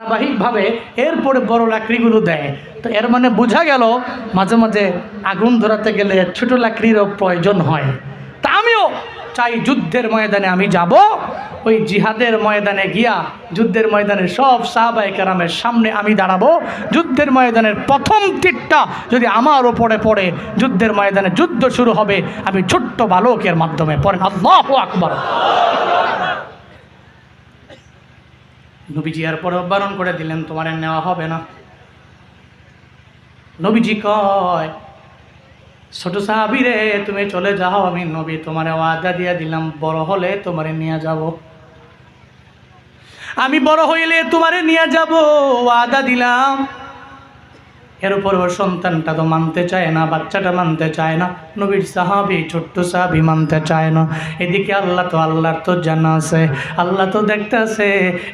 ধারাবাহিকভাবে এরপরে বড় লাকড়িগুলো দেয়। তো এর মানে বোঝা গেল মাঝে মাঝে আগুন ধরাতে গেলে ছোট লাকড়িরও প্রয়োজন হয়। তা আমিও চাই যুদ্ধের ময়দানে আমি যাব, ওই জিহাদের ময়দানে গিয়া যুদ্ধের ময়দানে সব সাহাবায়ে কেরামের সামনে আমি দাঁড়াবো। যুদ্ধের ময়দানের প্রথম তীরটা যদি আমার ওপরে পড়ে, যুদ্ধের ময়দানে যুদ্ধ শুরু হবে আমি ছোট্ট বালকের মাধ্যমে। পড়েন আল্লাহু আকবার। নবীজি এরপরে বারণ করে দিলেন, তোমার নেওয়া হবে না। নবীজি কয়, ছোট সাহাবী রে তুমি চলে যাও, আমি নবী তোমারে ওয়াদা দিয়ে দিলাম বড় হলে তোমারে নিয়ে যাব, আমি বড় হইলে তোমারে নিয়ে যাব, ওয়াদা দিলাম। এর উপর ওর সন্তানটা তো মানতে চায় না, বাচ্চাটা মানতে চায় না, নবীর সাহাবী ছোট্ট সাহাবী মানতে চায় না। এদিকে আল্লাহর তো জানা আছে, আল্লাহ তো দেখতেছে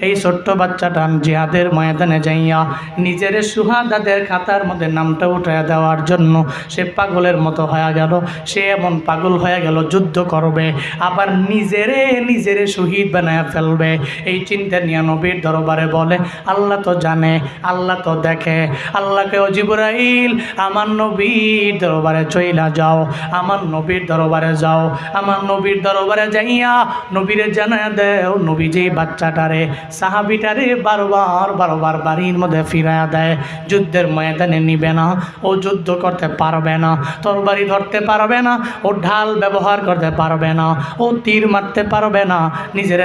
এই ছোট্ট বাচ্চাটা জিহাদের ময়দানে যাইয়া নিজের সুহাদাদের খাতার মধ্যে নামটা উঠাইয়া দেওয়ার জন্য সে পাগলের মতো হয়ে গেল। সে এমন পাগল হয়ে গেল, যুদ্ধ করবে আবার নিজেরে শহীদ বানায় ফেলবে। এই চিন্তা নিয়ে নবীর দরবারে বলে, আল্লাহ তো জানে, আল্লাহ তো দেখে। আল্লাহকে জিবরাইল আমার নবীর দরবারে চইলা যাও, আমার নবীর দরবারে যাও, আমার নবীর দরবারে যাইয়া নবীরে জানায়া দেও নবী যে বাচ্চাটারে সাহাবীটারে বারবার বাড়ির মধ্যে ফিরাইয়া দেয়, যুদ্ধের ময়দানে নিবে না, ও যুদ্ধ করতে পারবে না, তরবারি ধরতে পারবে না, ও ঢাল ব্যবহার করতে পারবে না, ও তীর মারতে পারবে না, নিজের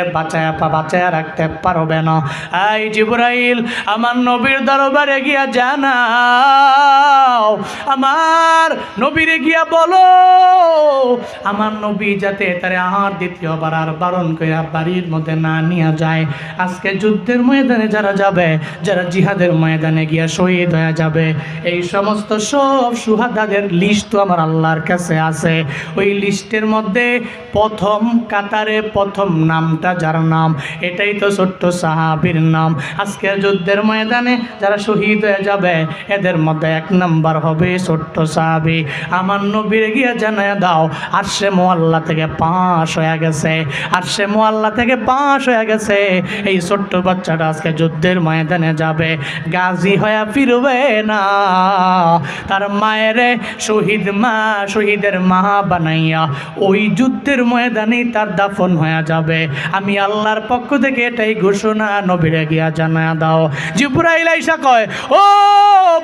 বাঁচায়া রাখতে পারবে না। এই জিবরাইল আমার নবীর দরবারে গিয়া জানা, আমার নবীরে গিয়া বলো আমার নবী যাতে তারে আর দ্বিতীয়বার আর বারণ করে বাড়ির মধ্যে না নিয়ে যায়। আজকে যুদ্ধের ময়দানে যারা যাবে, যারা জিহাদের ময়দানে গিয়া শহীদ হয়ে যাবে, এই সমস্ত সব সুহাদাদের লিস্ট তো আমার আল্লাহর কাছে আছে। ওই লিস্টের মধ্যে প্রথম কাতারে প্রথম নামটা যার নাম, এটাই তো ছোট্ট সাহাবীর নাম। আজকের যুদ্ধের ময়দানে যারা শহীদ হয়ে যাবে এদের মধ্যে এক নাম্বার হবে ছোট্ট সাহাবী। আমার নবীর গিয়ে জানায়া দাও আরশে মুআল্লা থেকে পাশ হয়ে গেছে, আরশে মুআল্লা থেকে পাশ হয়ে গেছে। এই ছোট্ট বাচ্চাটা আজকে যুদ্ধের ময়দানে যাবে, গাজী হয়ে ফিরবে না, তার মায়ের শহীদের মা বানাইয়া ওই যুদ্ধের ময়দানে তার দাফন হয়ে যাবে। আমি আল্লাহর পক্ষ থেকে এটাই ঘোষণা নবীরে গিয়া জানায়া দাও। জিবরাইল আইসা কয়, ও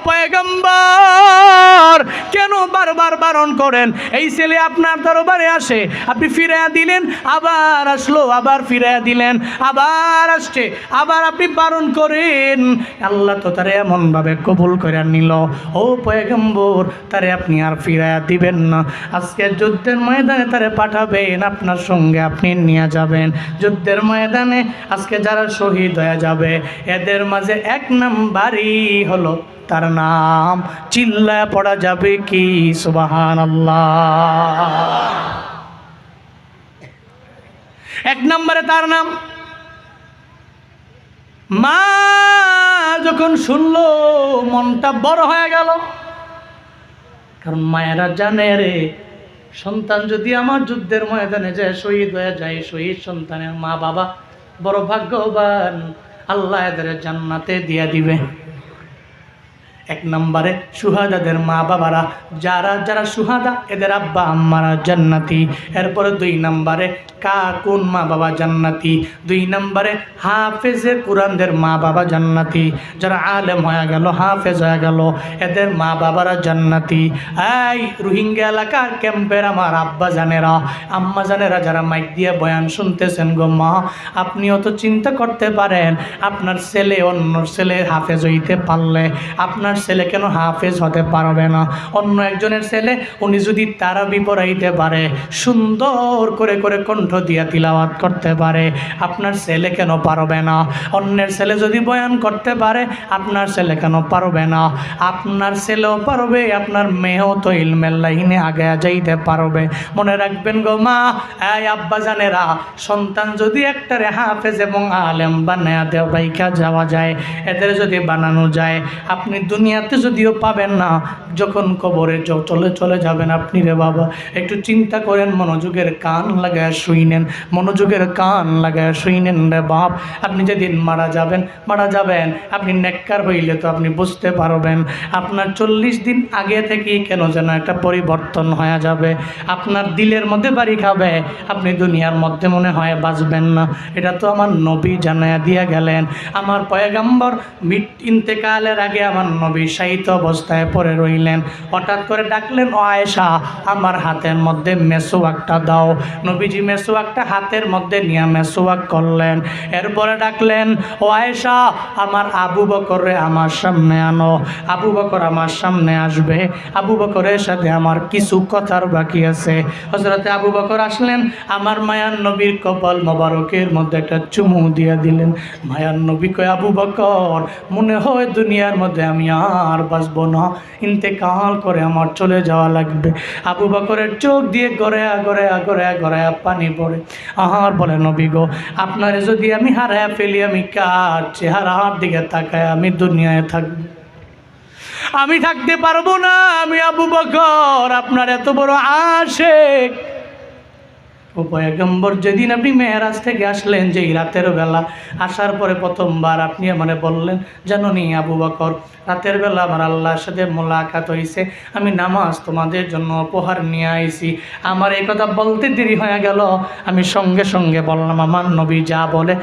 পয়গম্বর কেন বারবার বারণ করেন? এই ছেলে আপনার দরবারে আসে, আপনি ফিরাইয়া দিলেন, আবার আসলো, আবার ফিরাইয়া দিলেন, আবার আসছে, আবার আপনি বারণ করেন। আল্লাহ তো তারে এমনভাবে কবুল করে নিল, ও পয়গম্বর তারে আপনি আর ফিরাইয়া দিবেন না। আজকে যুদ্ধের ময়দানে তারে পাঠাবেন, আপনার সঙ্গে আপনি নিয়ে যাবেন। যুদ্ধের ময়দানে আজকে যারা শহীদ হয়ে যাবে এদের মাঝে এক নাম্বারই হলো তার নাম। চিল্লায় পড়া যাবে কি সুবহানাল্লাহ? এক নম্বরে তার নাম। মা যখন শুনলো মনটা বড় হয়ে গেল, কারণ মায়েরা জানে রে সন্তান যদি আমার যুদ্ধের ময়দানে যায় শহীদ হয়ে যায়, শহীদ সন্তানের মা বাবা বড় ভাগ্যবান, আল্লাহ এদের জান্নাতে দিয়ে দিবে। এক নম্বরে সুহাদাদের মা বাবারা, যারা সুহাদা এদের আব্বা আম্মারা জান্নাতি। এরপরে দুই নম্বরে কোন মা বাবা জান্নাতি? দুই নম্বরে হাফেজে কোরআনদের মা বাবা জান্নাতি। যারা আলেম হয়ে গেল, হাফেজ হয়ে গেল, এদের মা বাবারা জান্নাতি। এই রোহিঙ্গা এলাকার ক্যাম্পের আমার আব্বা জানেরা, আম্মা জানেরা, যারা মাইক দিয়ে বয়ান শুনতেছেন গো মা, আপনিও তো চিন্তা করতে পারেন আপনার ছেলে অন্য ছেলে হাফেজ হইতে পারলে আপনার ছেলে কেন হাফেজ হতে পারবে না? অন্য একজনের ছেলে উনি যদি তারাবি পড়াইতে পারে, সুন্দর করে কণ্ঠ দিয়া তিলাওয়াত করতে পারে, আপনার ছেলে কেন পারবে না? অন্যের ছেলে যদি বয়ান করতে পারে, আপনার ছেলে কেন পারবে না? আপনার ছেলেও পারবে, আপনার মেয়েও তো ইলমের লাইনে আগে যাইতে পারবে। মনে রাখবেন গো মা, এই আব্বা জানেরা, সন্তান যদি একটারে হাফেজ এবং আলেম বানায়া দেওয়া যাওয়া যায়, এদের যদি বানানো যায়, আপনি দুনিয়া দুনিয়াতে যদিও পাবেন না, যখন কবরে চলে যাবেন আপনি রে বাবা, একটু চিন্তা করেন, মনোযোগের কান লাগায় শুইনেন, মনোযোগের কান লাগায় শুইনেন রে বাপ। আপনি যেদিন মারা যাবেন, আপনি নেককার হইলে তো আপনি বুঝতে পারবেন আপনার 40 দিন আগে থেকেই কেন যেন একটা পরিবর্তন হয়ে যাবে। আপনার দিলের মধ্যে বাড়ি খাবে, আপনি দুনিয়ার মধ্যে মনে হয় বাঁচবেন না। এটা তো আমার নবী জানায়া দিয়া গেলেন। আমার পয়গম্বর ইন্তেকালের আগে আমার নবী শায়িত অবস্থায় পড়ে রইলেন। হঠাৎ করে ডাকলেন, ও আয়েশা, আমার হাতের মধ্যে মেসোয়াকটা দাও। নবীজি মেসোয়াকটা হাতের মধ্যে নিয়ে মেসোয়াক করলেন। এরপরে ডাকলেন, ও আয়েশা, আমার আবু বকরে আমার সামনে আনো। আবু বকর আমার সামনে আসবে, আবু বকরের সাথে আমার কিছু কথার বাকি আছে। হযরতে আবু বকর আসলেন, আমার মায়ার নবীর কপাল মোবারকের মধ্যে একটা চুমু দিয়ে দিলেন। মায়ার নবী কয়, আবু বকর, মনে হয় দুনিয়ার মধ্যে আমি আর বাঁচব না, ইন্তেকাল করে আমার চলে যাওয়া লাগবে। আবু বকরের চোখ দিয়ে গড়ায়া গড়ায়া গড়ায়া গড়ায়া পানি পড়ে। আর বলে, নবী গো, আপনারে যদি আমি হারায়া ফেলি, আমি কার চেহারার দিকে তাকায় আমি দুনিয়ায় থাকবো? আমি থাকতে পারবো না। আমি আবু বকর, আপনার এত বড় আশিক। ও পয়গম্বর, যেদিন আপনি মেরাজ থেকে আসলেন, যেই রাতের বেলা আসার পরে প্রথমবার আপনি আমারে বললেন, জানো নি আবু বকর, রাতের বেলা আমার আল্লাহর সাথে মোলাকাত হয়েছে, আমি নামাজ তোমাদের জন্য উপহার নিয়ে আইছি। আমার এই কথা বলতে দেরি হয়ে গেল, আমি সঙ্গে সঙ্গে বললাম, আমার নবী যা বলে